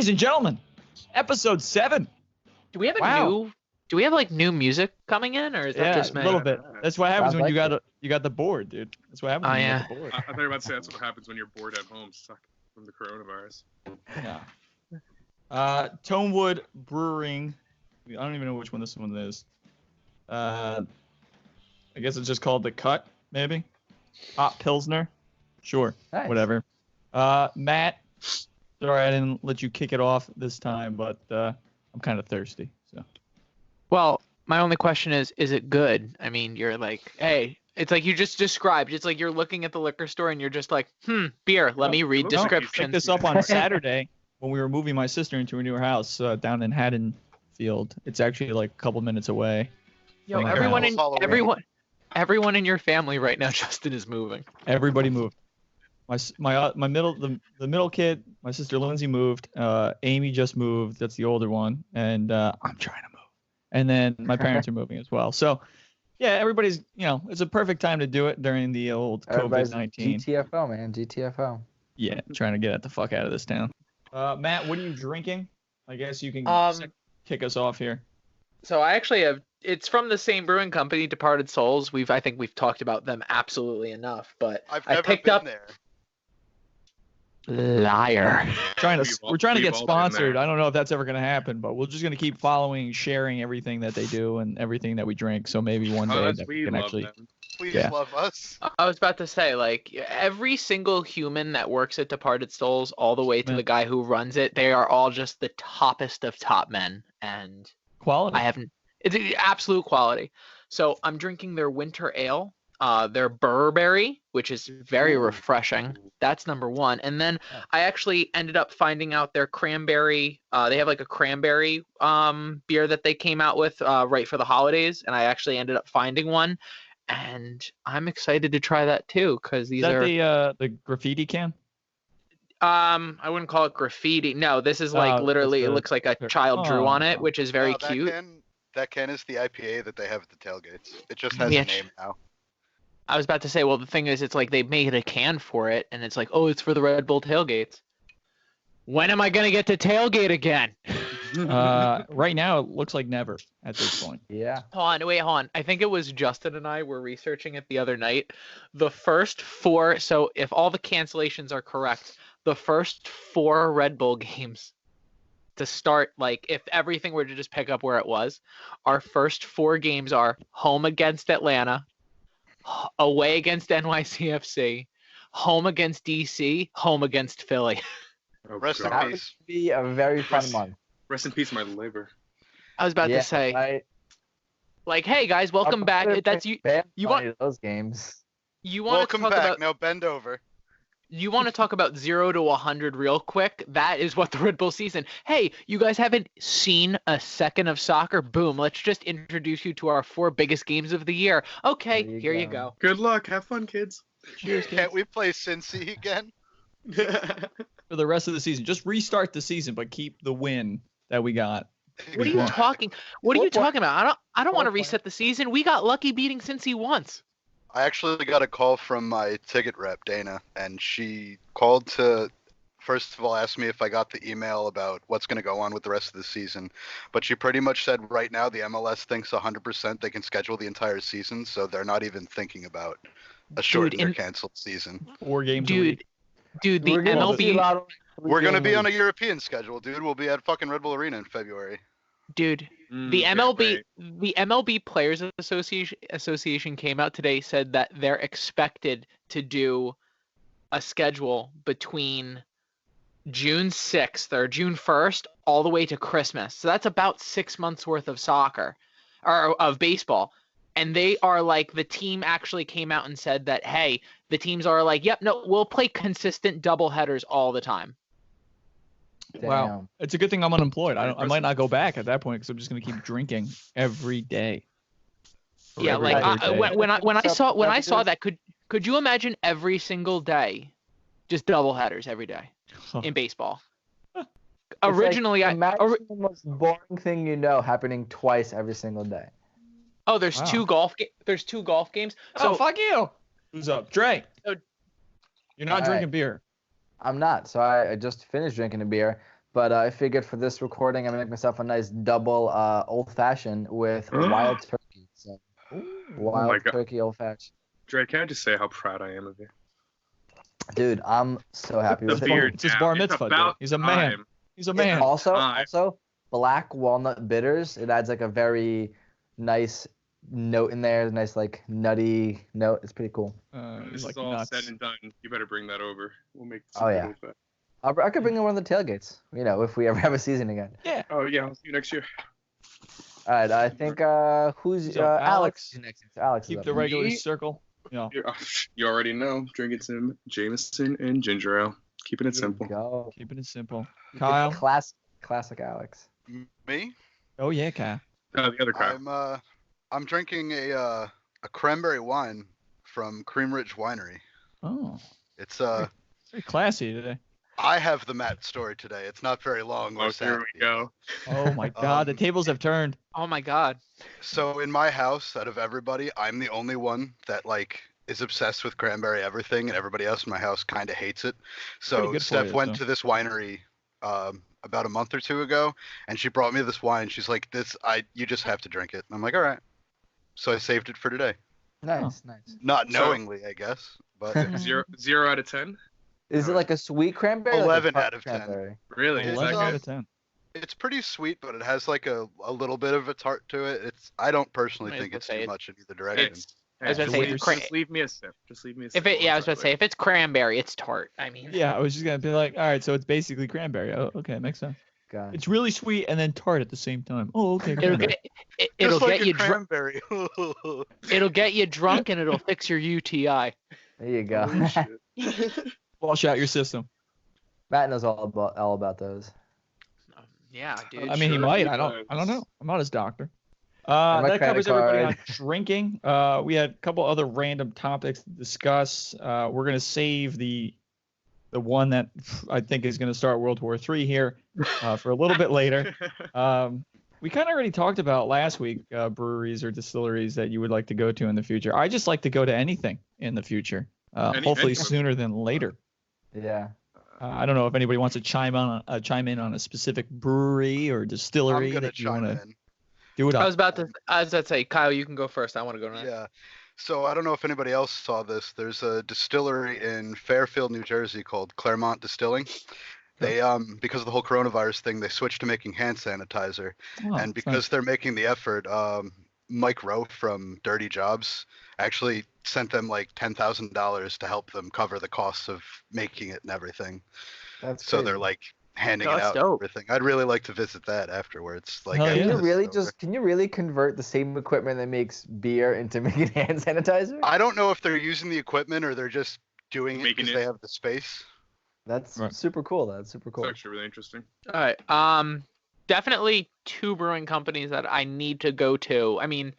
Ladies and gentlemen, episode 7. Do we have Wow. Do we have like new music coming in, or is that just me? A little bit. That's what happens Sounds when like you got the board, dude. That's what happens Oh, when you yeah. got the board. I thought you were about to say that's what happens when you're bored at home, stuck from the coronavirus. Yeah. Tonewood Brewing. I don't even know which one this one is. I guess it's just called The Cut, maybe. Hot Pilsner. Sure. Nice. Whatever. Matt. Sorry, I didn't let you kick it off this time, but I'm kind of thirsty. So. Well, my only question is it good? I mean, you're like, hey, it's like you just described. It's like you're looking at the liquor store and you're just like, beer. Let me read it looks like you Picked descriptions. this up on Saturday when we were moving my sister into a newer house down in Haddonfield. It's actually like a couple minutes away. Yo, Oh my everyone God. in everyone in your family right now, Justin, is moving. Everybody moved. My middle kid, my sister Lindsay moved. Amy just moved. That's the older one, and I'm trying to move. And then my parents are moving as well. So, yeah, everybody's it's a perfect time to do it during the old COVID-19. GTFO, man. GTFO. Yeah, trying to get the fuck out of this town. Matt, what are you drinking? I guess you can kick us off here. So I actually have. It's from the same brewing company, Departed Souls. I think we've talked about them absolutely enough. But I've I never picked been up. there. Liar. We're trying to get We've all been sponsored. there. I don't know if that's ever going to happen, but we're just going to keep following, sharing everything that they do and everything that we drink. So maybe one day that we can actually. Please Yeah. love us. I was about to say, like, every single human that works at Departed Souls, all the way to Man. the guy who runs it, they are all just the toppest of top men. And Quality. it's absolute quality. So I'm drinking their winter ale, their Burberry, which is very refreshing. That's number one. And then I actually ended up finding out their cranberry. They have like a cranberry beer that they came out with right for the holidays, and I actually ended up finding one. And I'm excited to try that too, because these Is that are the graffiti can? I wouldn't call it graffiti. No, this is like Oh, literally it's it looks like a child drew on it, Oh. which is very No, cute. That can is the IPA that they have at the tailgates. It just has Yeah. a name now. I was about to say, well, the thing is, it's like they made a can for it, and it's like, oh, it's for the Red Bull tailgates. When am I gonna get to tailgate again? Right now, it looks like never at this point. Yeah. Hold on. I think it was Justin and I were researching it the other night. The first 4, so if all the cancellations are correct, the first 4 Red Bull games to start, like if everything were to just pick up where it was, our first 4 games are home against Atlanta, away against NYCFC, home against DC, home against Philly. Rest in That would peace. be a very fun month. Rest in peace, my labor. I was about to say, right? like, hey guys, welcome back. That's you. You want those games? you want to Welcome talk back. about Now bend over. you want to talk about 0 to 100 real quick? That is what the Red Bull season. Hey, you guys haven't seen a second of soccer? Boom! Let's just introduce you to our 4 biggest games of the year. Okay, There you here you go. go. Good luck. Have fun, kids. Cheers, Can't we play Cincy again? For the rest of the season, just restart the season, but keep the win that we got. What are you talking? What are you 4 talking about? I don't want to 4 reset the season. We got lucky beating Cincy once. I actually got a call from my ticket rep, Dana, and she called to, first of all, ask me if I got the email about what's going to go on with the rest of the season. But she pretty much said right now the MLS thinks 100% they can schedule the entire season, so they're not even thinking about a shortened or canceled season. 4 games a week. Dude, the We're gonna MLB. see a lot of We're going to be on a weeks. European schedule, dude. We'll be at fucking Red Bull Arena in February. Dude, the MLB Players Association came out today, said that they're expected to do a schedule between June 6th or June 1st all the way to Christmas. So that's about 6 months worth of soccer or of baseball. And they are like, the team actually came out and said that, hey, the teams are like, yep, no, we'll play consistent double headers all the time. Wow, Damn. it's a good thing I'm unemployed. I might not go back at that point because I'm just gonna keep drinking every day. Or Yeah, every like other day. when I saw that, could you imagine every single day, just double headers every day in baseball? It's Originally, like, imagine the most boring thing you know happening twice every single day. there's Wow. 2 there's 2 golf games. So So fuck you. Who's up, Dre? So- You're not All drinking right. beer. I'm not. So I just finished drinking a beer. But I figured for this recording, I'm gonna make myself a nice double old fashioned with wild turkey. So wild my God. turkey old fashioned. Dre, can I just say how proud I am of you? Dude, I'm so happy The with beard it. It's his down. bar It's mitzvah, dude. about He's a man. time. He's a man. Also, black walnut bitters. It adds like a very nice note in there, nice like nutty note. It's pretty cool. When this Like is all nuts. said and done, you better bring that over. We'll make Oh, yeah. with that. I could bring in one of the tailgates. You know, if we ever have a season again. Yeah. Oh yeah, I'll see you next year. All right, I think who's So, Alex? is next. Alex is Keep up the next. regular Me? circle. You already know. Drinking some Jameson and ginger ale. Keeping it There you simple. go. Keeping it simple. Get Kyle. Classic Alex. Me? Oh yeah, Kyle. The other Kyle. I'm drinking a cranberry wine from Cream Ridge Winery. Oh, It's very classy today. I have the Matt story today. It's not very long. or Oh, here we sad. go. Oh my God, the tables have turned. Oh my God. So in my house, out of everybody, I'm the only one that like is obsessed with cranberry everything, and everybody else in my house kind of hates it. Pretty So good for Steph you, went so. to this winery about a month or two ago, and she brought me this wine. She's like, you just have to drink it." And I'm like, "All right." So I saved it for today, Nice. not So- knowingly, I guess, but Zero out of 10. Is it like a sweet cranberry? or like a 11 tart out of 10. cranberry? Really? It's 11 not- out of 10. it's pretty sweet, but it has like a little bit of a tart to it. I don't personally Might as think well it's say too it- much in either direction. It's. I was gonna say, just leave me a sip. Just leave me a sip. I was about to say, if it's cranberry, it's tart. I mean, Yeah, I was just gonna be like, all right, so it's basically cranberry. Oh, okay, makes sense. God. It's really sweet and then tart at the same time. Oh, okay. it'll cranberry. it'll Just like get a you drunk. cranberry. It'll get you drunk and it'll fix your UTI. There you go. Holy shit. Wash out your system. Matt knows all about those. Yeah, dude. I mean, he sure might. he I don't does. know. I'm not his doctor. my That covers credit everybody on card. drinking. We had a couple other random topics to discuss. We're gonna save the one that I think is gonna start World War III here for a little bit later. We kind of already talked about last week breweries or distilleries that you would like to go to in the future. I just like to go to anything in the future. Hopefully Any- sooner than later. Yeah. I don't know if anybody wants to chime in on a specific brewery or I'm distillery gonna that you chime want to in. do it I up. was about to say, Kyle, you can go first. I want to go next. Yeah. So I don't know if anybody else saw this. There's a distillery in Fairfield, New Jersey called Claremont Distilling. They because of the whole coronavirus thing, they switched to making hand sanitizer. Oh, And it's because they're making the effort, Mike Rowe from Dirty Jobs actually sent them like $10,000 to help them cover the costs of making it and everything. That's So crazy. they're like handing Oh, it that's out and dope. everything. I'd really like to visit that afterwards. Like, Hell after yeah. Can you this really is over. can you really convert the same equipment that makes beer into making hand sanitizer? I don't know if they're using the equipment or they're just doing it Making because it. they have the space. That's Right. super cool. That's super It's cool. actually really interesting. All right. Definitely two brewing companies that I need to go to. I mean,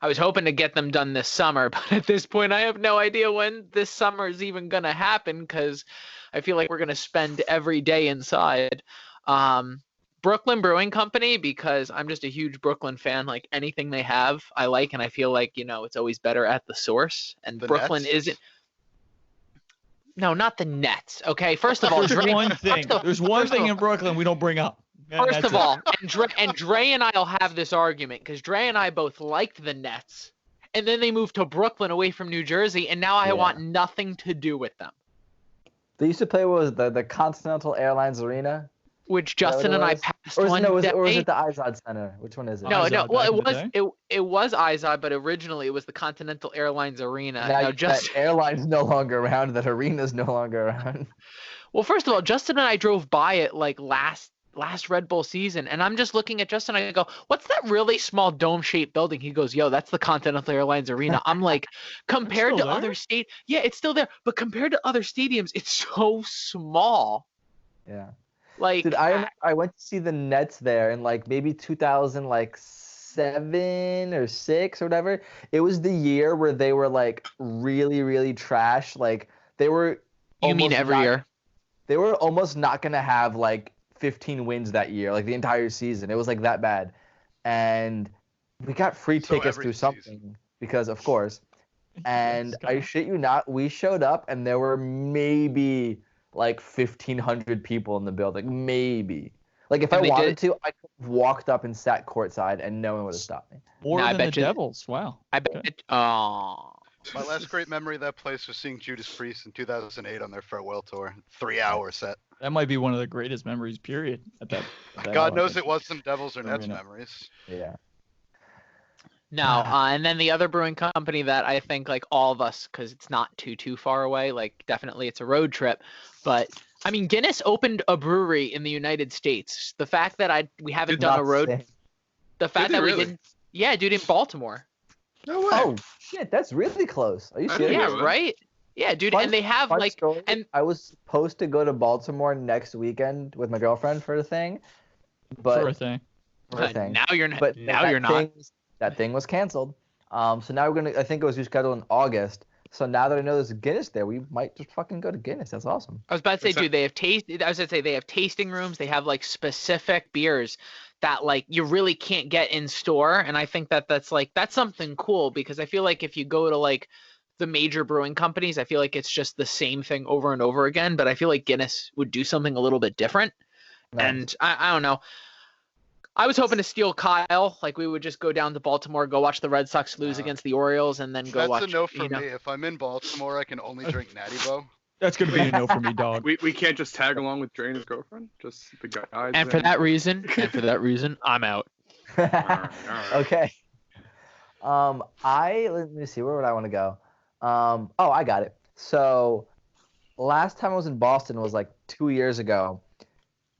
I was hoping to get them done this summer, but at this point, I have no idea when this summer is even gonna happen because I feel like we're gonna spend every day inside. Brooklyn Brewing Company, because I'm just a huge Brooklyn fan. Like anything they have, I like, and I feel like it's always better at the source. And The Brooklyn Nets? isn't. No, not the Nets. Okay, first of all, There's Dre, one thing. There's one first of thing all- in Brooklyn we don't bring up. And First that's of it. all, and Dre and I'll have this argument because Dre and I both liked the Nets, and then they moved to Brooklyn away from New Jersey, and now I Yeah. want nothing to do with them. They used to play what was it, the Continental Airlines Arena, Which that what Justin it and I was? passed or is one it, day. or is it the Izod Center? Which one is it? No, Izod no. Well, back in the it was Izod, but originally it was the Continental Airlines Arena. Now Now, that airline's no longer around. That arena's no longer around. well, first of all, Justin and I drove by it like last Red Bull season, and I'm just looking at Justin and I go, "What's that really small dome-shaped building?" He goes, "Yo, that's the Continental Airlines Arena." I'm like, compared to still other yeah, it's still there, but compared to other stadiums, it's so small. Yeah. Like, Dude, I went to see the Nets there in like maybe 2007 or 6 or whatever. It was the year where they were like really, really trash. Like they were. you mean almost every not- year? They were almost not gonna have like 15 wins that year, like the entire season. It was like that bad, and we got free So tickets every through season. something because, of course. And Yes, I God. shit you not, we showed up and there were maybe like 1,500 people in the building, maybe. Like if And I they wanted did- to, I could have walked up and sat courtside, and no one would have stopped me. More No, I than the bet you- Devils. Wow. I bet. Oh. My last great memory of that place was seeing Judas Priest in 2008 on their farewell tour. 3-hour set. That might be one of the greatest memories, period. At that God knows it wasn't Devils or Nets Arena. memories. Yeah. No, and then the other brewing company that I think like all of us, because it's not too far away, like definitely it's a road trip, but I mean Guinness opened a brewery in the United States. The fact that we haven't done a road, the fact Did they that we really? didn't, yeah, dude, in Baltimore. No way. Oh shit, that's really close. Are you I didn't serious? Yeah, know that. right. Yeah, dude, Fun- and they have Fun like, story, and I was supposed to go to Baltimore next weekend with my girlfriend for a thing, but For a thing. for a thing. now you're not. But Now that you're not. That thing was canceled. So now we're gonna. I think it was rescheduled in August. So now that I know there's a Guinness there, we might just fucking go to Guinness. That's awesome. I was about to say, What's that? dude, they have I was gonna say they have tasting rooms. They have like specific beers that like you really can't get in store, and I think that that's something cool because I feel like if you go to like the major brewing companies, I feel like it's just the same thing over and over again. But I feel like Guinness would do something a little bit different, Nice. and I don't know. I was hoping to steal Kyle. Like we would just go down to Baltimore, go watch the Red Sox lose against the Orioles, and then go That's watch. a no for you know. me. If I'm in Baltimore, I can only drink Natty Boh. That's gonna be a no for me, dog. We can't just tag along with Dre and his girlfriend. Just the guys. And for that reason, I'm out. Alright. Okay. Let me see. Where would I want to go? Oh, I got it. So, last time I was in Boston was like 2 years ago.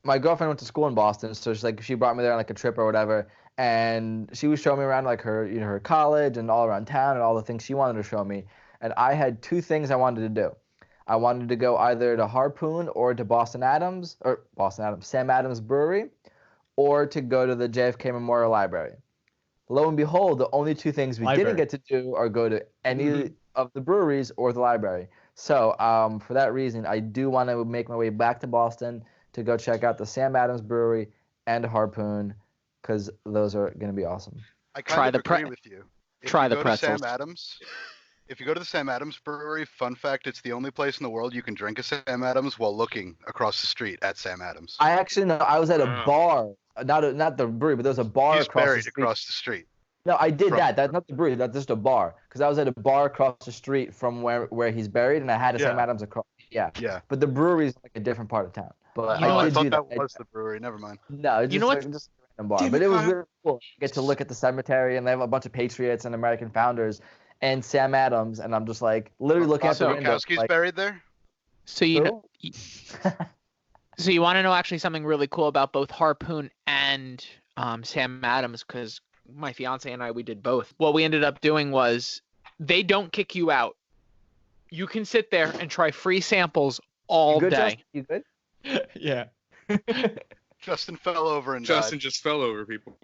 My girlfriend went to school in Boston, so she brought me there on like a trip or whatever, and she was showing me around like her college and all around town and all the things she wanted to show me. And I had two things I wanted to do. I wanted to go either to Harpoon or to Sam Adams Brewery, or to go to the JFK Memorial Library. Lo and behold, the only two things we didn't get to do are go to any of the breweries or the library. So for that reason, I do want to make my way back to Boston to go check out the Sam Adams Brewery and Harpoon, because those are going to be awesome. I Try kind the of agree pre- with you. try you the go to pretzels. Sam Adams, if you go to the Sam Adams Brewery, fun fact, it's the only place in the world you can drink a Sam Adams while looking across the street at Sam Adams. I actually know I was at a Wow. bar, not the brewery, but there was a bar He's across the buried street. across the street. No, I did from- that. That's not the brewery. That's just a bar. Because I was at a bar across the street from where he's buried, and I had a Sam Yeah. Adams across. Yeah. Yeah. But the brewery's like a different part of town. But You know Oh, what? I did thought do that that. was the brewery. Never mind. No, it's You just, know what? like, just a random bar. Damn But it, it was Kyle. really cool. You get to look at the cemetery, and they have a bunch of patriots and American founders and Sam Adams, and I'm just like literally looking at the So window. Bukowski's Like, buried there? So you know, who? so you want to know actually something really cool about both Harpoon and Sam Adams, because my fiance and I, we did both. What we ended up doing was they don't kick you out. You can sit there and try free samples all You good, day. Justin? You good? Yeah. Justin fell over and Justin died. just fell over people.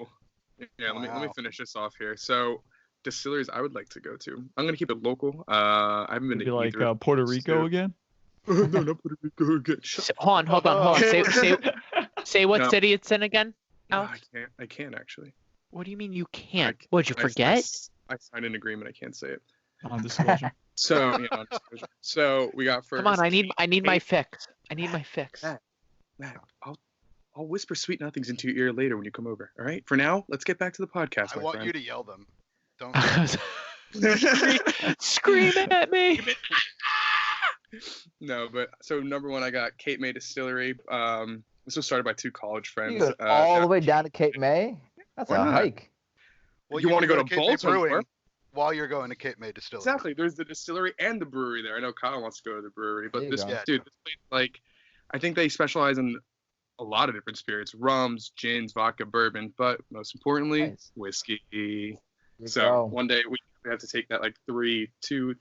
Yeah, let me Wow. finish this off here. So distilleries I would like to go to. I'm gonna keep it local. I haven't been Maybe to like either. Puerto Rico again. No, not Puerto Rico again. Shut Hold on. Say what No. city it's in again. No, Alex? I can't actually. What do you mean you can't? I- Would you forget? I signed an agreement. I can't say it. On disclosure. So so we got first. Come on, I need my fix. I need my fix. Yeah. Matt, I'll whisper sweet nothings into your ear later when you come over. All right. For now, let's get back to the podcast. I my want friend. you to yell them. Don't. Scream at me. No, but so number one, I got Cape May Distillery. This was started by two college friends. You go all the way down to Cape May? That's Why a not? hike. Well, You wanna can go to Cape May Baltimore? Brewing while you're going to Cape May Distillery. Exactly. There's the distillery and the brewery there. I know Kyle wants to go to the brewery, but There you this go. Yeah. dude, this place, like, I think they specialize in a lot of different spirits: rums, gins, vodka, bourbon, but most importantly, Nice. whiskey. You So go. one day we have to take that like 2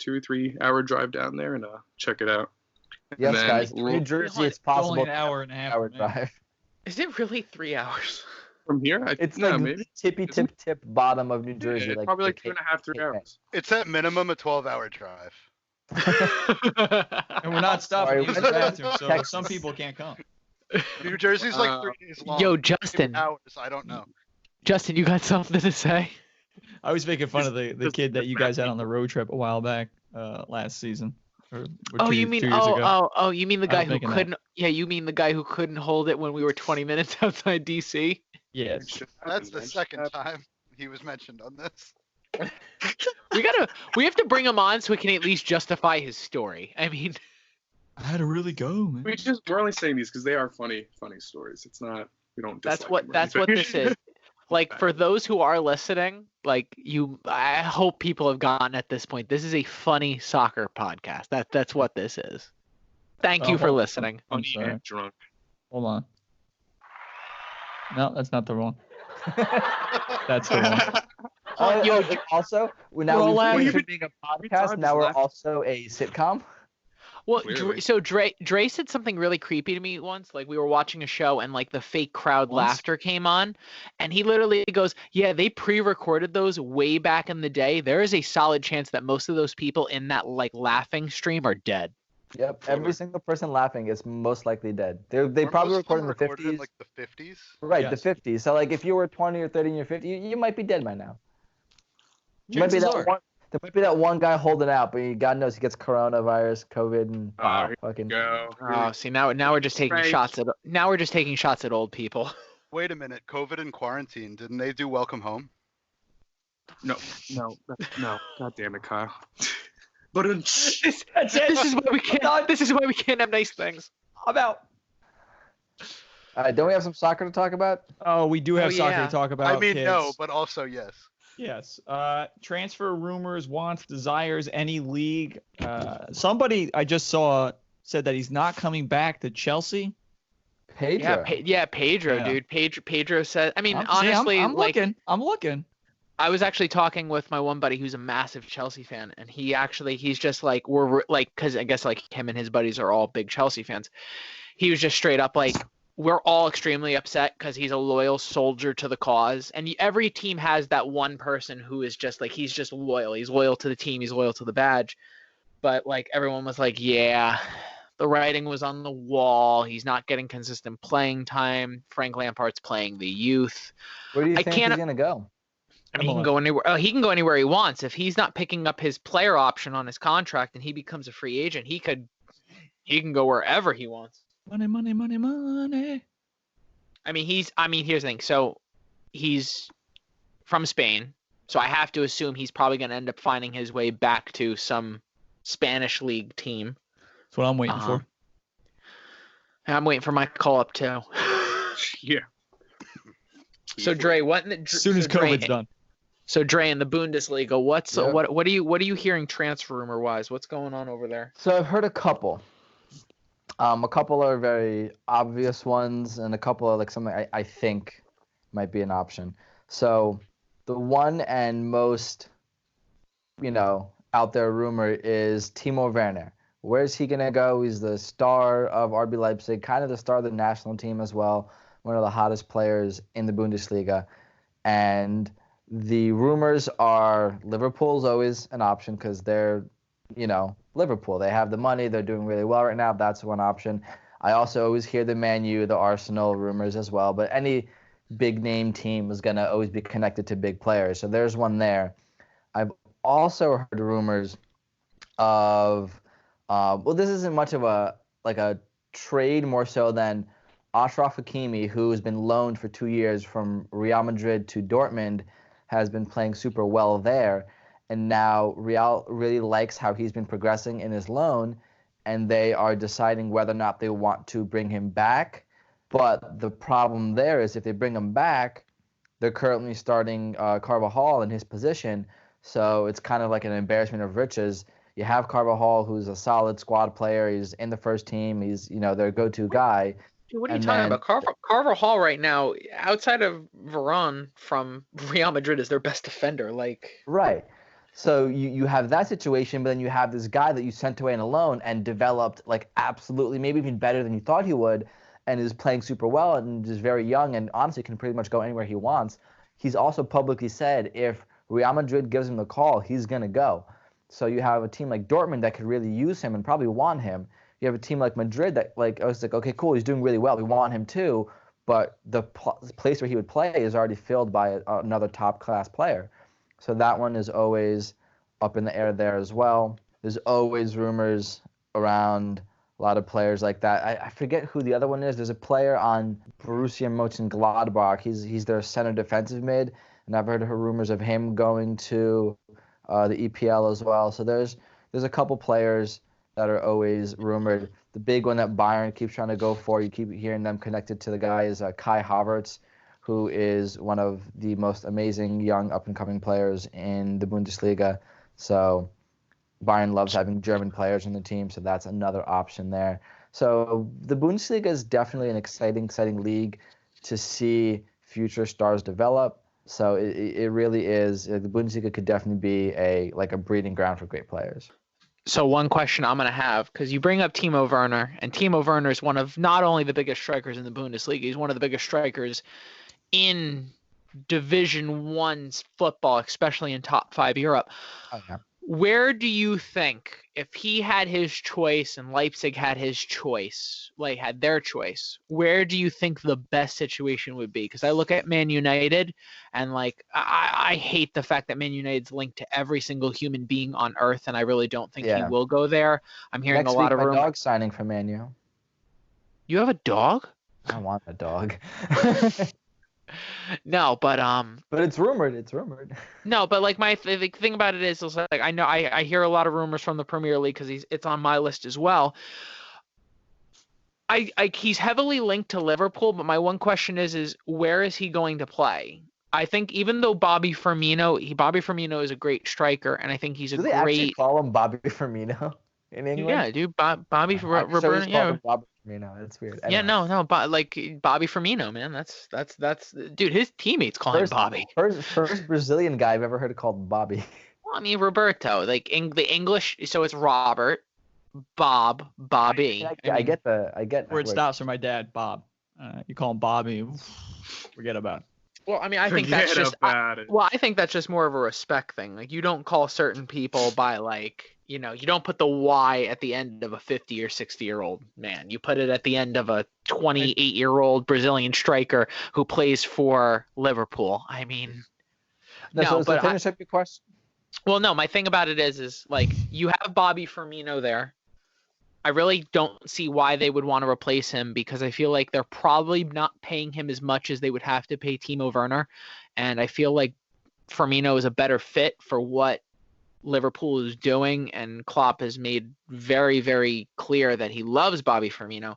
or 3 hour drive down there and check it out. Yes, And then guys. we'll- New Jersey, it's It's only possible. an hour and a half. Hour man. drive. Is it really 3 hours? From here, It's no, like maybe. the tippy tip bottom of New Jersey. Yeah, like probably like the 2.5, 3 Cape May. hours. It's at minimum a 12-hour drive. And we're not stopping Sorry, to use the we're- bathroom, so Texas. some people can't come. New Jersey's like 3 days long. Yo, Maybe Justin. hours. I don't know. Justin, you got something to say? I was making fun of the kid that you guys had on the road trip a while back last season. Or Oh, 2 you mean 2 years ago. you mean the I guy was who making that. couldn't? Yeah, you mean the guy who couldn't hold it when we were 20 minutes outside DC? Yes. That's the second time he was mentioned on this. We have to bring him on so we can at least justify his story. I mean, I had to really go, man. We're only saying these because they are funny stories. It's not we don't. that's dislike what them or anything. this is. Like, for those who are listening, like, I hope people have gotten at this point. This is a funny soccer podcast. That's what this is. Thank you for listening. I'm Funny sorry. and drunk. Hold on. No, that's not the one. That's the one. Also, We're now all we've laughing. changed from being a podcast. Now we're also a sitcom. Well, Clearly. so Dre said something really creepy to me once. Like, we were watching a show and like the fake crowd laughter came on, and he literally goes, "Yeah, they pre-recorded those way back in the day. There is a solid chance that most of those people in that like laughing stream are dead." Yep, every single person laughing is most likely dead. They probably recorded in the 50s. In like the 50s. Right, Yes. the 50s. So like if you were 20 or 30 in your 50s, you might be dead by now. There might be that one guy holding out, but God knows he gets coronavirus, COVID, and fucking. Go. Oh, see, now we're just taking Right. shots at old people. Wait a minute, COVID and quarantine. Didn't they do Welcome Home? No. God damn it, Kyle. But This is why we can't. This is why we can't have nice things. I'm out. All right, don't we have some soccer to talk about? Oh, we do have soccer yeah. to talk about. I mean, kids. no, but also yes. Yes. Transfer rumors, wants, desires, any league. Somebody I just saw said that he's not coming back to Chelsea. Pedro. Pedro, Yeah. dude. Pedro said. I mean, I'm honestly, I'm like, looking. I'm looking. I was actually talking with my one buddy who's a massive Chelsea fan, and he's just like, we're like, because I guess like him and his buddies are all big Chelsea fans. He was just straight up like, we're all extremely upset because he's a loyal soldier to the cause, and every team has that one person who is just like, he's just loyal. He's loyal to the team. He's loyal to the badge. But like everyone was like, yeah, the writing was on the wall. He's not getting consistent playing time. Frank Lampard's playing the youth. Where do you I think can't- he's gonna go? I mean, he can go anywhere. He can go anywhere he wants. If he's not picking up his player option on his contract and he becomes a free agent, he can go wherever he wants. Money, money, money, money. I mean, here's the thing. So he's from Spain, so I have to assume he's probably going to end up finding his way back to some Spanish league team. That's what I'm waiting Uh-huh. for. I'm waiting for my call up too. Yeah. So Dre, As soon as COVID's done. So Dre, in the Bundesliga, Yeah. what are you hearing transfer rumor wise? What's going on over there? So I've heard a couple. A couple are very obvious ones, and a couple are like something I think might be an option. So the one and most, out there rumor is Timo Werner. Where's he gonna go? He's the star of RB Leipzig, kind of the star of the national team as well, one of the hottest players in the Bundesliga. And the rumors are Liverpool's always an option because they're, Liverpool. They have the money. They're doing really well right now. That's one option. I also always hear the Man U, the Arsenal rumors as well. But any big name team is going to always be connected to big players. So there's one there. I've also heard rumors of, this isn't much of a trade, more so than Achraf Hakimi, who has been loaned for 2 years from Real Madrid to Dortmund, has been playing super well there. And now Real really likes how he's been progressing in his loan, and they are deciding whether or not they want to bring him back. But the problem there is if they bring him back, they're currently starting Carvajal in his position. So it's kind of like an embarrassment of riches. You have Carvajal, who's a solid squad player. He's in the first team. He's, their go-to guy. Dude, what are you And talking then- about? Carvajal right now, outside of Varane from Real Madrid, is their best defender. Like, Right. So you have that situation, but then you have this guy that you sent away on a loan and developed like absolutely, maybe even better than you thought he would, and is playing super well and is very young and honestly can pretty much go anywhere he wants. He's also publicly said if Real Madrid gives him the call, he's going to go. So you have a team like Dortmund that could really use him and probably want him. You have a team like Madrid that I was like, okay, cool, he's doing really well. We want him too, but the place where he would play is already filled by another top-class player. So that one is always up in the air there as well. There's always rumors around a lot of players like that. I forget who the other one is. There's a player on Borussia Mönchengladbach. He's their center defensive mid, and I've heard rumors of him going to the EPL as well. So there's a couple players that are always rumored. The big one that Bayern keeps trying to go for, you keep hearing them connected to the guy, is Kai Havertz, who is one of the most amazing young up-and-coming players in the Bundesliga. So Bayern loves having German players on the team, so that's another option there. So the Bundesliga is definitely an exciting league to see future stars develop. So it really is. The Bundesliga could definitely be a breeding ground for great players. So one question I'm going to have, because you bring up Timo Werner, and Timo Werner is one of not only the biggest strikers in the Bundesliga, he's one of the biggest strikers in Division 1's football, especially in top 5 Europe. Oh, yeah. Where do you think, if he had his choice and Leipzig had his choice, had their choice, where do you think the best situation would be? Because I look at Man United, and I hate the fact that Man United's linked to every single human being on earth, and I really don't think he will go there. I'm hearing Next a lot week, of my dog signing for Man U. You have a dog? I want a dog. No, but it's rumored. No, but the thing about it is I know I hear a lot of rumors from the Premier League because it's on my list as well. He's heavily linked to Liverpool, but my one question is where is he going to play? I think even though Bobby Firmino is a great striker, and I think he's Do they actually call him Bobby Firmino in England? Yeah, dude, Bobby Roberto. Yeah. Bobby Firmino. That's weird. Anyway. Yeah, no, but Bobby Firmino, man, that's dude. His teammates call him Bobby. First Brazilian guy I've ever heard called Bobby. Well, I mean Roberto, the English, so it's Robert, Bob, Bobby. I get. Where it stops for my dad, Bob. You call him Bobby, forget about it. Well, I mean, I think that's just. I think that's just more of a respect thing. You don't call certain people by you don't put the Y at the end of a 50 or 60-year-old man. You put it at the end of a 28-year-old Brazilian striker who plays for Liverpool. I mean, but finish up your question. Well, no, my thing about it is you have Bobby Firmino there. I really don't see why they would want to replace him, because I feel like they're probably not paying him as much as they would have to pay Timo Werner. And I feel like Firmino is a better fit for what Liverpool is doing, and Klopp has made very, very clear that he loves Bobby Firmino.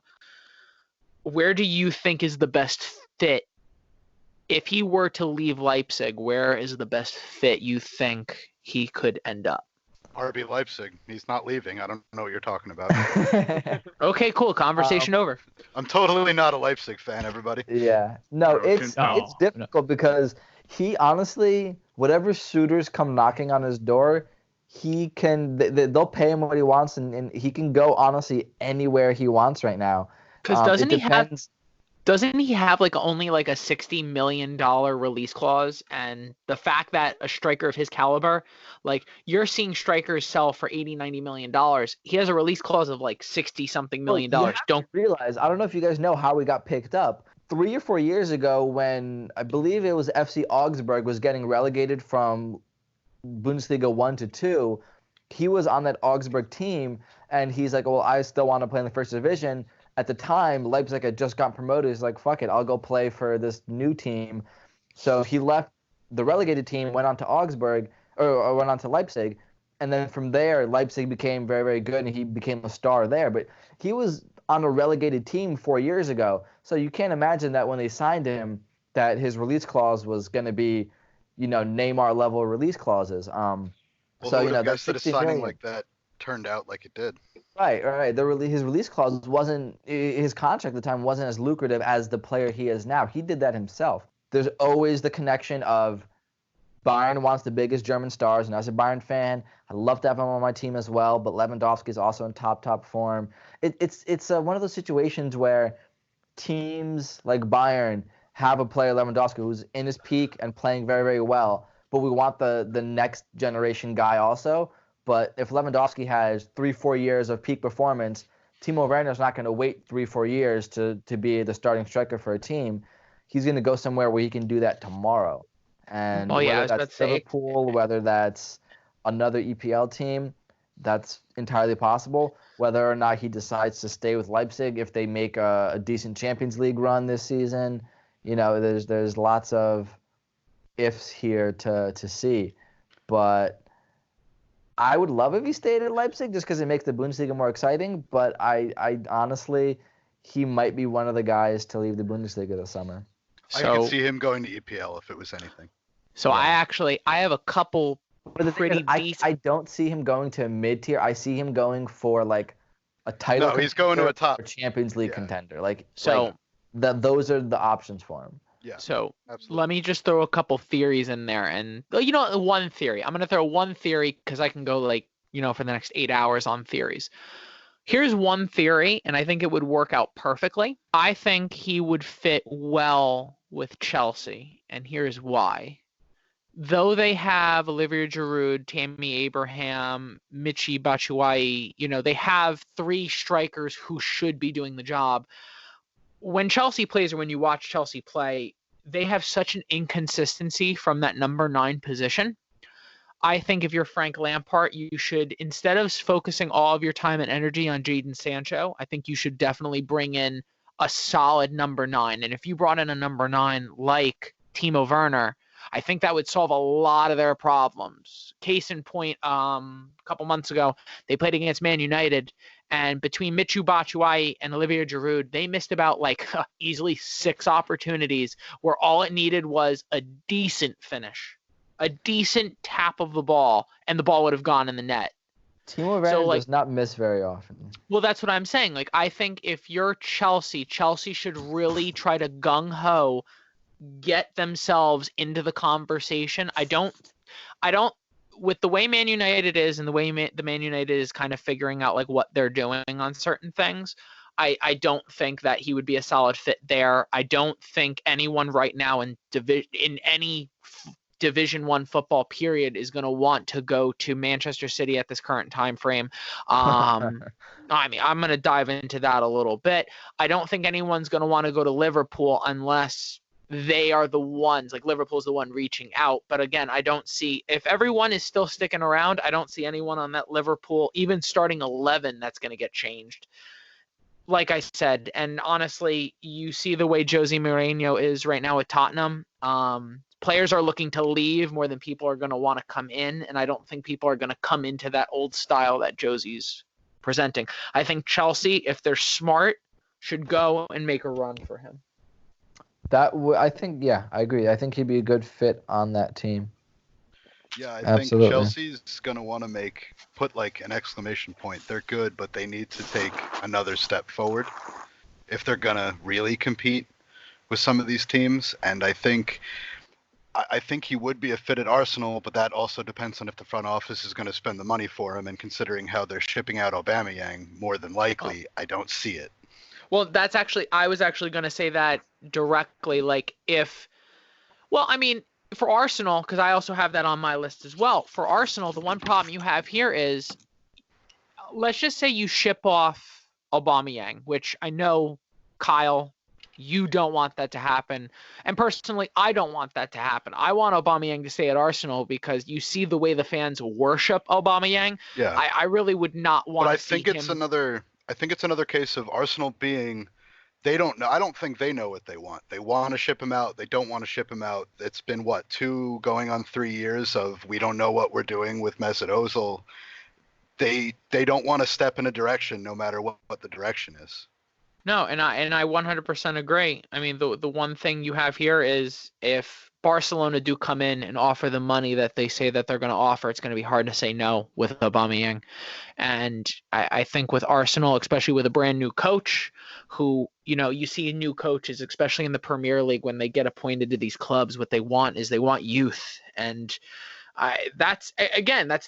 Where do you think is the best fit? If he were to leave Leipzig, where is the best fit you think he could end up? RB Leipzig. He's not leaving. I don't know what you're talking about. Okay, cool. Conversation over. I'm totally not a Leipzig fan, everybody. Yeah. No, it's difficult because he honestly, whatever suitors come knocking on his door, he can. They'll pay him what he wants, and he can go honestly anywhere he wants right now. Because doesn't he have only a $60 million release clause? And the fact that a striker of his caliber, you're seeing strikers sell for $80-90 million, he has a release clause of 60-something million dollars. Don't realize. I don't know if you guys know how he got picked up. 3 or 4 years ago, when I believe it was FC Augsburg was getting relegated from Bundesliga 1 to 2, he was on that Augsburg team, and he's like, well, I still want to play in the first division. At the time, Leipzig had just gotten promoted. He's like, fuck it, I'll go play for this new team. So he left the relegated team, went on to Augsburg, or went on to Leipzig. And then from there, Leipzig became very, very good, and he became a star there. But he was on a relegated team 4 years ago. So you can't imagine that when they signed him, that his release clause was going to be, Neymar-level release clauses. Well, so, who would have guessed that a signing like that turned out like it did? Right. His release clause his contract at the time wasn't as lucrative as the player he is now. He did that himself. There's always the connection of Bayern wants the biggest German stars, and as a Bayern fan, I'd love to have him on my team as well, but Lewandowski is also in top form. It's one of those situations where teams like Bayern have a player, Lewandowski, who's in his peak and playing very, very well, but we want the next generation guy also. But if Lewandowski has 3-4 years of peak performance, Timo Werner's not going to wait 3-4 years to be the starting striker for a team. He's going to go somewhere where he can do that tomorrow. And whether that's Liverpool, whether that's another EPL team, that's entirely possible. Whether or not he decides to stay with Leipzig if they make a decent Champions League run this season, there's lots of ifs here to see. But I would love if he stayed at Leipzig just because it makes the Bundesliga more exciting. But I honestly, he might be one of the guys to leave the Bundesliga this summer. I could see him going to EPL if it was anything. So I have a couple pretty decent. I don't see him going to mid-tier. I see him going for like a title. No, he's going to a top Champions League contender. Those are the options for him. Yeah. So absolutely. let me just throw a couple theories in there, and one theory. I'm gonna throw one theory because I can go for the next 8 hours on theories. Here's one theory, and I think it would work out perfectly. I think he would fit well with Chelsea, and here's why. Though they have Olivier Giroud, Tammy Abraham, Michy Batshuayi, they have 3 strikers who should be doing the job. When Chelsea plays, or when you watch Chelsea play, they have such an inconsistency from that number 9 position. I think if you're Frank Lampard, you should, instead of focusing all of your time and energy on Jadon Sancho, I think you should definitely bring in a solid number 9. And if you brought in a number 9 like Timo Werner, I think that would solve a lot of their problems. Case in point, a couple months ago, they played against Man United, and between Michy Batshuayi and Olivier Giroud, they missed about easily 6 opportunities where all it needed was a decent finish, a decent tap of the ball, and the ball would have gone in the net. Timo Werner does not miss very often. Well, that's what I'm saying. I think if you're Chelsea should really try to gung-ho get themselves into the conversation. I don't with the way Man United is and the way the Man United is kind of figuring out what they're doing on certain things, I don't think that he would be a solid fit there. I don't think anyone right now in any Division 1 football period is going to want to go to Manchester City at this current time frame. I mean, I'm going to dive into that a little bit. I don't think anyone's going to want to go to Liverpool unless they are the ones, Liverpool's the one reaching out. But again, I don't see, if everyone is still sticking around, I don't see anyone on that Liverpool, even starting 11, that's going to get changed. Like I said, and honestly, you see the way Jose Mourinho is right now at Tottenham. Players are looking to leave more than people are going to want to come in, and I don't think people are going to come into that old style that Jose's presenting. I think Chelsea, if they're smart, should go and make a run for him. I think, I agree. I think he'd be a good fit on that team. Yeah, I think Chelsea's going to want to put an exclamation point. They're good, but they need to take another step forward if they're going to really compete with some of these teams. And I think he would be a fit at Arsenal, but that also depends on if the front office is going to spend the money for him. And considering how they're shipping out Aubameyang, more than likely, I don't see it. Well, I was actually going to say that directly. For Arsenal, because I also have that on my list as well. For Arsenal, the one problem you have here is, let's just say you ship off Aubameyang, which I know, Kyle, you don't want that to happen. And personally, I don't want that to happen. I want Aubameyang to stay at Arsenal because you see the way the fans worship Aubameyang. Yeah. I really would not want to see him. I think it's another case of Arsenal being, they don't know. I don't think they know what they want. They want to ship him out. They don't want to ship him out. It's been 2 going on 3 years of we don't know what we're doing with Mesut Ozil. They don't want to step in a direction no matter what the direction is. No, and I 100% agree. I mean, the one thing you have here is if Barcelona do come in and offer the money that they say that they're going to offer, it's going to be hard to say no with Aubameyang. And I think with Arsenal, especially with a brand new coach who, you see new coaches, especially in the Premier League, when they get appointed to these clubs, what they want is they want youth. And that's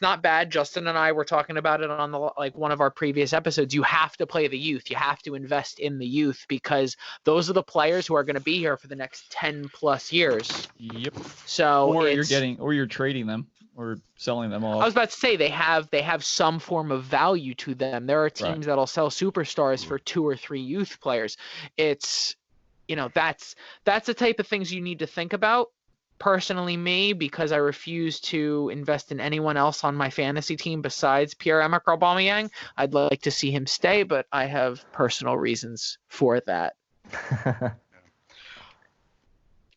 not bad. Justin and I were talking about it on one of our previous episodes. You have to play the youth. You have to invest in the youth because those are the players who are going to be here for the next 10 plus years. Yep. So you're trading them or selling them all. I was about to say they have some form of value to them. There are teams that'll sell superstars for 2 or 3 youth players. It's, that's the type of things you need to think about. personally me, because I refuse to invest in anyone else on my fantasy team besides Pierre-Emerick Aubameyang, I'd like to see him stay, but I have personal reasons for that.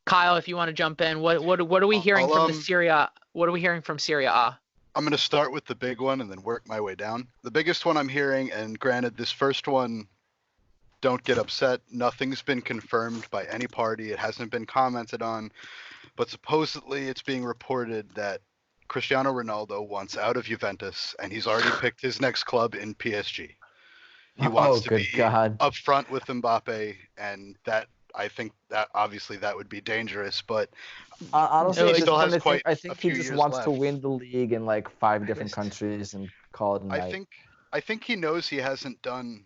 Kyle, if you want to jump in, what are we hearing from the Syria? What are we hearing from Serie A? I'm going to start with the big one and then work my way down. The biggest one I'm hearing, and granted, this first one, don't get upset. Nothing's been confirmed by any party. It hasn't been commented on. But supposedly it's being reported that Cristiano Ronaldo wants out of Juventus, and he's already picked his next club in PSG. He wants to be up front with Mbappe, and that I think that obviously that would be dangerous. But honestly, he still has quite I think he just wants to win the league in like 5 different countries and call it a night. I think he knows he hasn't done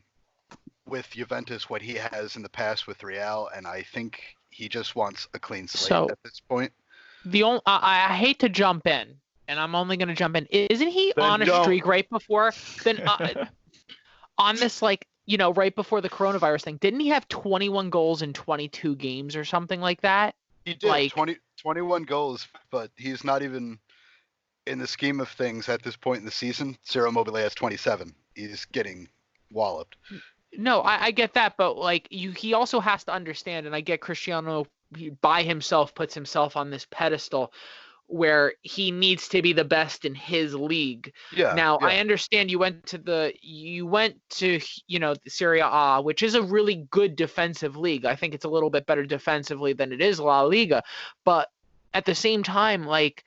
with Juventus what he has in the past with Real, and I think he just wants a clean slate at this point. I hate to jump in, and I'm only going to jump in. Isn't he on a streak right before? Then on this, like, you know, right before the coronavirus thing, didn't he have 21 goals in 22 games or something like that? He did, 21 goals, but he's not even in the scheme of things at this point in the season. Ciro Immobile has 27. He's getting walloped. No, I get that, but like he also has to understand, and I get Cristiano by himself puts himself on this pedestal where he needs to be the best in his league. I understand you went to the Serie A, which is a really good defensive league. I think it's a little bit better defensively than it is La Liga, but at the same time, like,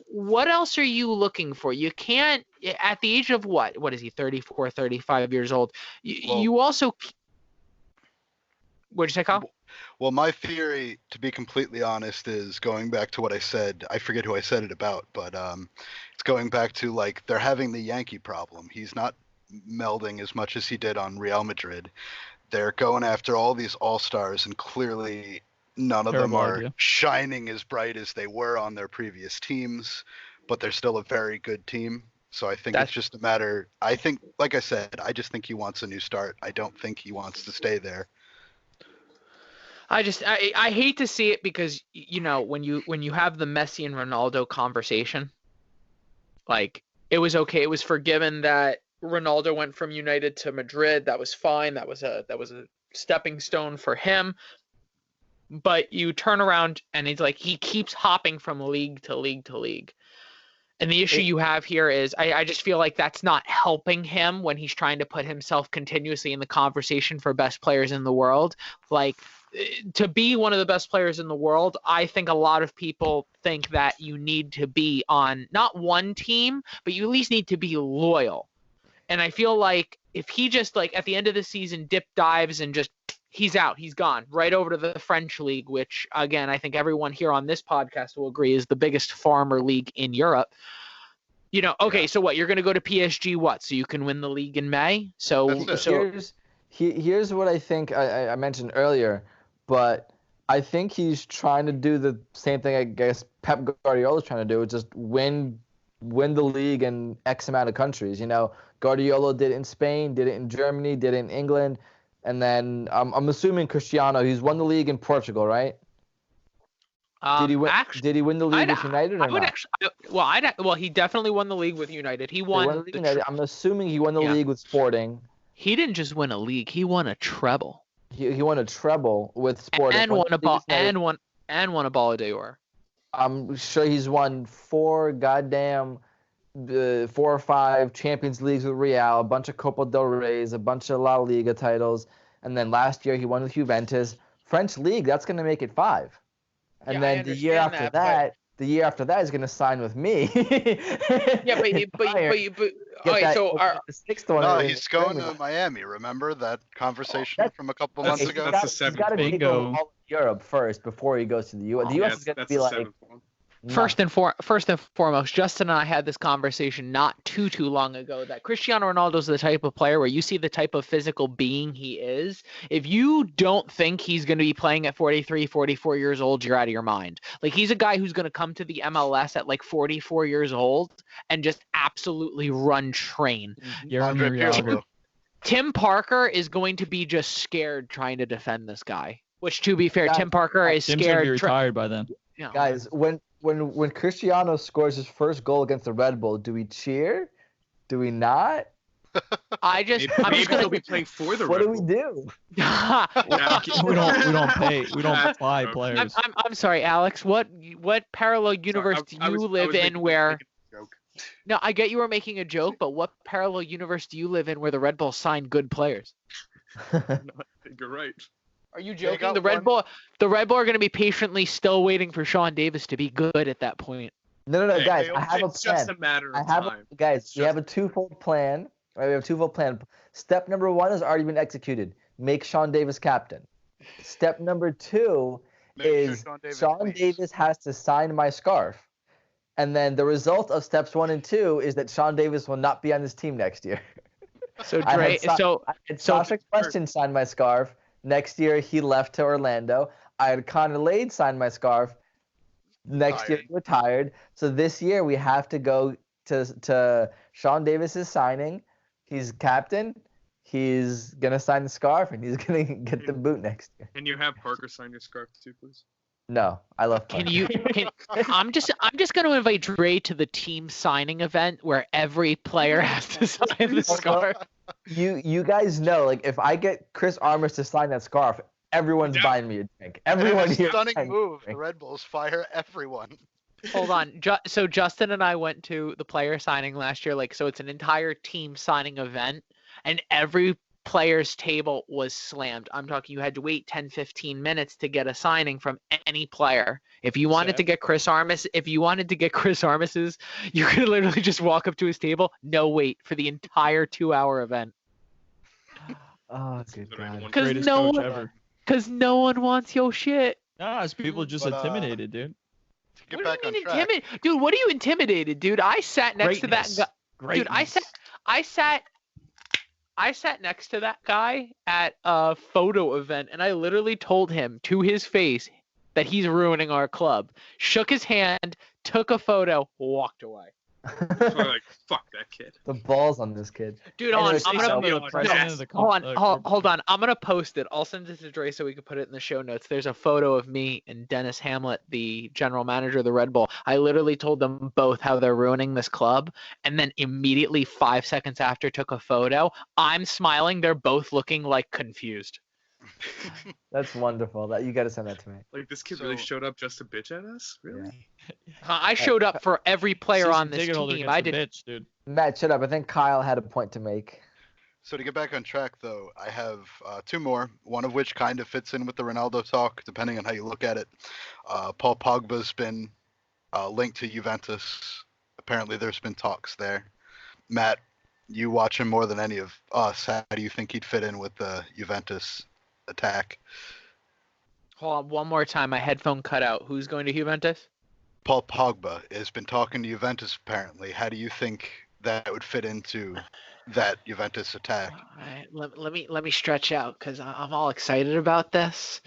what else are you looking for? You can't, at the age of what is he, 34, 35 years old? You also, what'd you say, Kyle? Well, my theory, to be completely honest, is going back to what I said. I forget who I said it about, but it's going back to, like, they're having the Yankee problem. He's not melding as much as he did on Real Madrid. They're going after all these all-stars, and clearly none of them are shining as bright as they were on their previous teams, but they're still a very good team. So I think it's just a matter. I think, like I said, I just think he wants a new start. I don't think he wants to stay there. I hate to see it because, you know, when you have the Messi and Ronaldo conversation, like, it was okay. It was forgiven that Ronaldo went from United to Madrid. That was fine. That was a stepping stone for him. But you turn around and it's like he keeps hopping from league to league to league. And the issue you have here is I just feel like that's not helping him when he's trying to put himself continuously in the conversation for best players in the world. Like, to be one of the best players in the world, I think a lot of people think that you need to be on not one team, but you at least need to be loyal. And I feel like if he just, like, at the end of the season dip dives and just he's out, he's gone right over to the French league, which, again, I think everyone here on this podcast will agree is the biggest farmer league in Europe. You know, okay, so what, you're going to go to PSG, what, so you can win the league in May? Here's what I think I mentioned earlier, but I think he's trying to do the same thing I guess Pep Guardiola's trying to do, is just win the league in X amount of countries. You know, Guardiola did it in Spain, did it in Germany, did it in England, and then I'm assuming Cristiano, he's won the league in Portugal, right? Did he win the league with United or not? Well, he definitely won the league with United. He won I'm assuming he won the league with Sporting. He didn't just win a league; he won a treble. He won a treble with Sporting and won a Ballon d'Or. I'm sure he's won 4 or 5 Champions Leagues with Real, a bunch of Copa del Reys, a bunch of La Liga titles, and then last year he won with Juventus. French league, that's going to make it 5. And then the year after that, he's going to sign with me. Yeah, but okay, so the 6th one. No, he's going to Miami. Remember that conversation from a couple months ago? That's the 7th. He's got to go all of Europe first before he goes to the U.S. The U.S. is going to be like. First and foremost, Justin and I had this conversation not too long ago that Cristiano Ronaldo is the type of player where you see the type of physical being he is. If you don't think he's going to be playing at 43, 44 years old, you're out of your mind. Like, he's a guy who's going to come to the MLS at like 44 years old and just absolutely run train. Tim Parker is going to be just scared trying to defend this guy. Which, to be fair, Tim Parker is scared. Tim's gonna be retired by then. Yeah. Guys, when Cristiano scores his first goal against the Red Bull, do we cheer? Do we not? I'm Maybe just gonna he'll be playing for the What Red do we Bull. do? Yeah. We don't fly players. I'm sorry, Alex. What parallel universe do I you was live making- in where? making a joke. No, I get you were making a joke, but what parallel universe do you live in where the Red Bull signed good players? No, I think you're right. Are you They joking? got The Red Bull are going to be patiently still waiting for Sean Davis to be good at that point. No, Hey, guys. I have a it's just plan. a matter I of have time. guys. We just- have a twofold plan. Right, we have a twofold plan. Step number 1 has already been executed. Make Sean Davis captain. Step number 2 Make sure is Sean leaves. Davis has to sign my scarf. And then the result of steps 1 and 2 is that Sean Davis will not be on this team next year. So I Dre, had so Sasha Question signed my scarf. Next year he left to Orlando. I had Connor Lade sign my scarf. Next year he retired. So this year we have to go to Sean Davis's signing. He's captain. He's gonna sign the scarf and he's gonna get the boot next year. Can you have Parker sign your scarf too, please? No, I love. can Parker. you? I'm just going to invite Dre to the team signing event where every player has to sign the scarf. You guys know, like, if I get Chris Armas to sign that scarf, everyone's Yeah. buying me a drink. Everyone here. Stunning buying me a move. The drink. Red Bulls fire everyone. Hold on. So Justin and I went to the player signing last year. So it's an entire team signing event, and every player's table was slammed. I'm talking you had to wait 10, 15 minutes to get a signing from any player. If you wanted to get Chris Armas's, you could literally just walk up to his table, no wait, for the entire 2-hour event. Oh, good God. Because Greatest no coach one, ever. because no one wants your shit. Nah, it's people just But, intimidated, dude. To get What back do on you mean track. intimidated? Dude, what are you intimidated, dude? I sat next to that Greatness. guy. Dude, I sat next to that guy at a photo event, and I literally told him to his face that he's ruining our club. Shook his hand, took a photo, walked away. So I'm like, fuck that kid. The balls on this kid. Dude, Anyways, I'm gonna somebody the on president that. of the hold on. I'm gonna post it. I'll send it to Dre so we can put it in the show notes. There's a photo of me and Dennis Hamlet, the general manager of the Red Bull. I literally told them both how they're ruining this club, and then immediately 5 seconds after took a photo. I'm smiling. They're both looking like confused. That's wonderful. That you got to send that to me. Like, this kid really So- showed up just to bitch at us? Really? I showed up for every player on this Season ticket holder team. gets I the did. bitch, dude. Matt, shut up. I think Kyle had a point to make. So to get back on track, though, I have 2 more. One of which kind of fits in with the Ronaldo talk, depending on how you look at it. Paul Pogba's been linked to Juventus. Apparently, there's been talks there. Matt, you watch him more than any of us. How do you think he'd fit in with the Juventus attack? Hold on, one more time. My headphone cut out. Who's going to Juventus? Paul Pogba has been talking to Juventus. Apparently, how do you think that would fit into that Juventus attack? All right, let me stretch out because I'm all excited about this.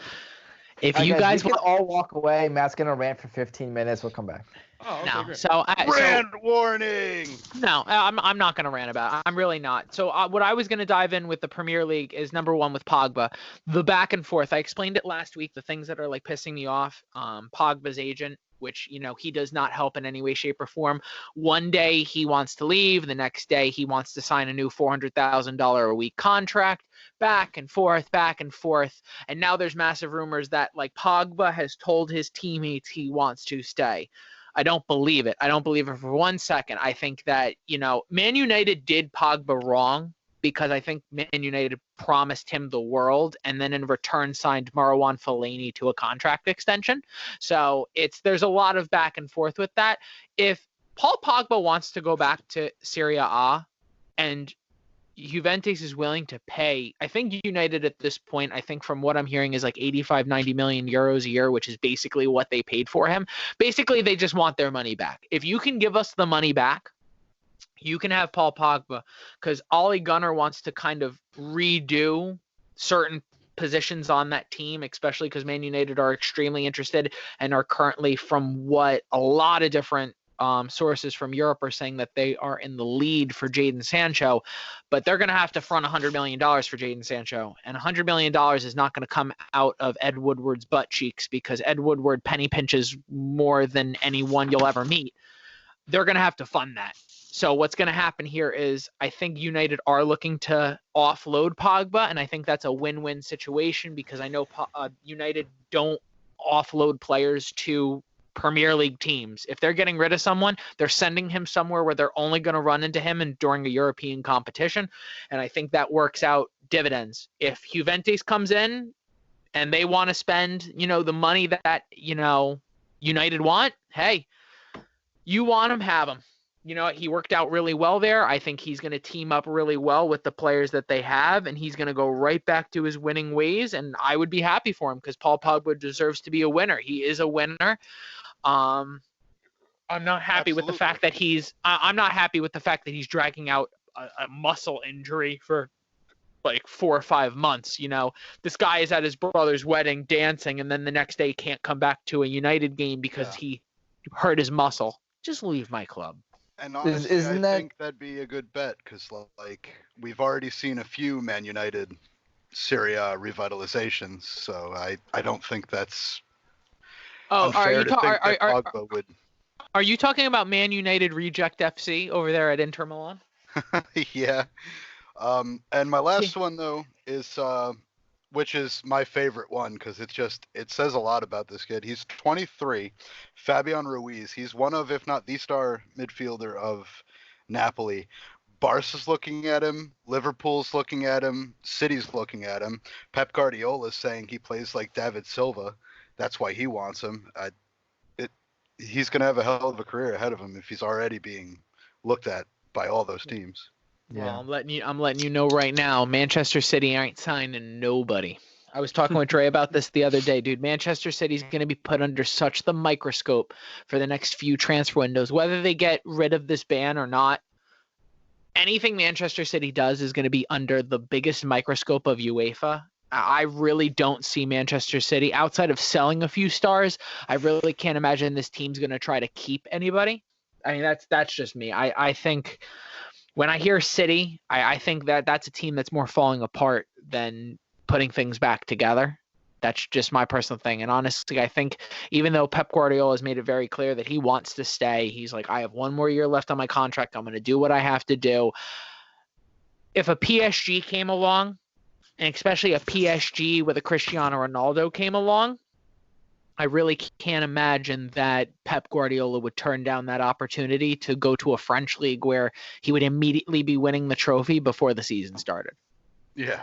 If All right, you guys we want, can all walk away. Matt's gonna rant for 15 minutes. We'll come back. Oh, okay, no, great. so Brand warning! no, I'm not going to rant about it. I'm really not. So what I was going to dive in with the Premier League is number one with Pogba, the back and forth. I explained it last week. The things that are like pissing me off. Pogba's agent, which he does not help in any way, shape, or form. One day he wants to leave. The next day he wants to sign a new $400,000 a week contract. Back and forth. And now there's massive rumors that like Pogba has told his teammates he wants to stay. I don't believe it. I don't believe it for 1 second. I think that, Man United did Pogba wrong because I think Man United promised him the world and then in return signed Marwan Fellaini to a contract extension. So there's a lot of back and forth with that. If Paul Pogba wants to go back to Serie A and Juventus is willing to pay, I think United at this point, I think from what I'm hearing is like 85, 90 million euros a year, which is basically what they paid for him. Basically, they just want their money back. If you can give us the money back, you can have Paul Pogba because Ole Gunnar wants to kind of redo certain positions on that team, especially because Man United are extremely interested and are currently, from what a lot of different sources from Europe are saying that they are in the lead for Jadon Sancho, but they're going to have to front $100 million for Jadon Sancho. And $100 million is not going to come out of Ed Woodward's butt cheeks, because Ed Woodward penny pinches more than anyone you'll ever meet. They're going to have to fund that. So what's going to happen here is I think United are looking to offload Pogba, and I think that's a win-win situation, because I know United don't offload players to Premier League teams. If they're getting rid of someone, they're sending him somewhere where they're only going to run into him during a European competition, and I think that works out dividends. If Juventus comes in and they want to spend, the money that, United want, hey, you want him, have him. He worked out really well there. I think he's going to team up really well with the players that they have, and he's going to go right back to his winning ways, and I would be happy for him, because Paul Pogba deserves to be a winner. He is a winner. I'm not happy with the fact that I'm not happy with the fact that he's dragging out a muscle injury for like 4 or 5 months. This guy is at his brother's wedding dancing, and then the next day can't come back to a United game because he hurt his muscle. Just leave my club. And honestly, I think that'd be a good bet, because we've already seen a few Man United Serie A revitalizations, so I don't think that's unfair to think that Pogba would. Are you talking about Man United Reject FC over there at Inter Milan? Yeah. And my last one though is which is my favorite one, because it says a lot about this kid. He's 23, Fabian Ruiz. He's one of, if not the star midfielder of Napoli. Barca's looking at him, Liverpool's looking at him, City's looking at him. Pep Guardiola's saying he plays like David Silva. That's why he wants him. He's going to have a hell of a career ahead of him if he's already being looked at by all those teams. Yeah. Well, I'm letting you know right now, Manchester City ain't signing nobody. I was talking with Dre about this the other day, dude. Manchester City's going to be put under such the microscope for the next few transfer windows, whether they get rid of this ban or not. Anything Manchester City does is going to be under the biggest microscope of UEFA. I really don't see Manchester City, outside of selling a few stars, I really can't imagine this team's going to try to keep anybody. I mean, that's just me. I think when I hear City, I think that's a team that's more falling apart than putting things back together. That's just my personal thing. And honestly, I think even though Pep Guardiola has made it very clear that he wants to stay, he's like, I have 1 more year left on my contract. I'm going to do what I have to do. If a PSG came along, and especially a PSG with a Cristiano Ronaldo came along, I really can't imagine that Pep Guardiola would turn down that opportunity to go to a French league where he would immediately be winning the trophy before the season started. Yeah.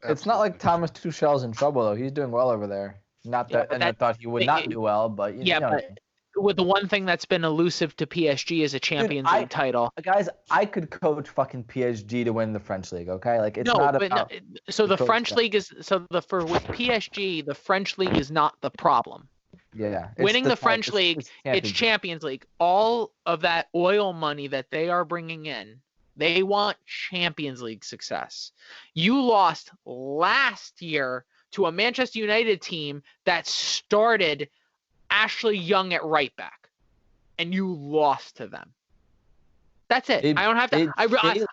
It's not like Thomas Tuchel's in trouble, though. He's doing well over there. Not that, and I thought he would not do well, but you know. But with the one thing that's been elusive to PSG is a Champions League title. Guys, I could coach fucking PSG to win the French league, okay? Like, it's not about. No, so the French league is with PSG, the French league is not the problem. Yeah. Winning the French league, it's Champions League. All of that oil money that they are bringing in, they want Champions League success. You lost last year to a Manchester United team that started Ashley Young at right back, and you lost to them. That's it. I don't have to.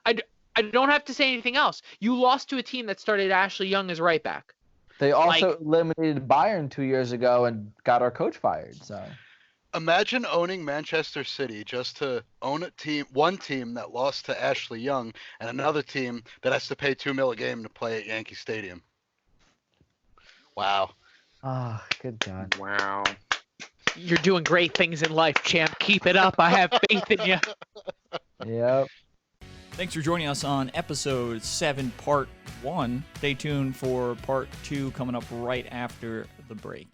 I don't have to say anything else. You lost to a team that started Ashley Young as right back. They also eliminated Bayern 2 years ago and got our coach fired. So imagine owning Manchester City just to own one team that lost to Ashley Young, and another team that has to pay $2 million a game to play at Yankee Stadium. Wow. Oh, good God. Wow. You're doing great things in life, champ. Keep it up. I have faith in you. Yep. Thanks for joining us on episode 7, part 1. Stay tuned for part 2 coming up right after the break.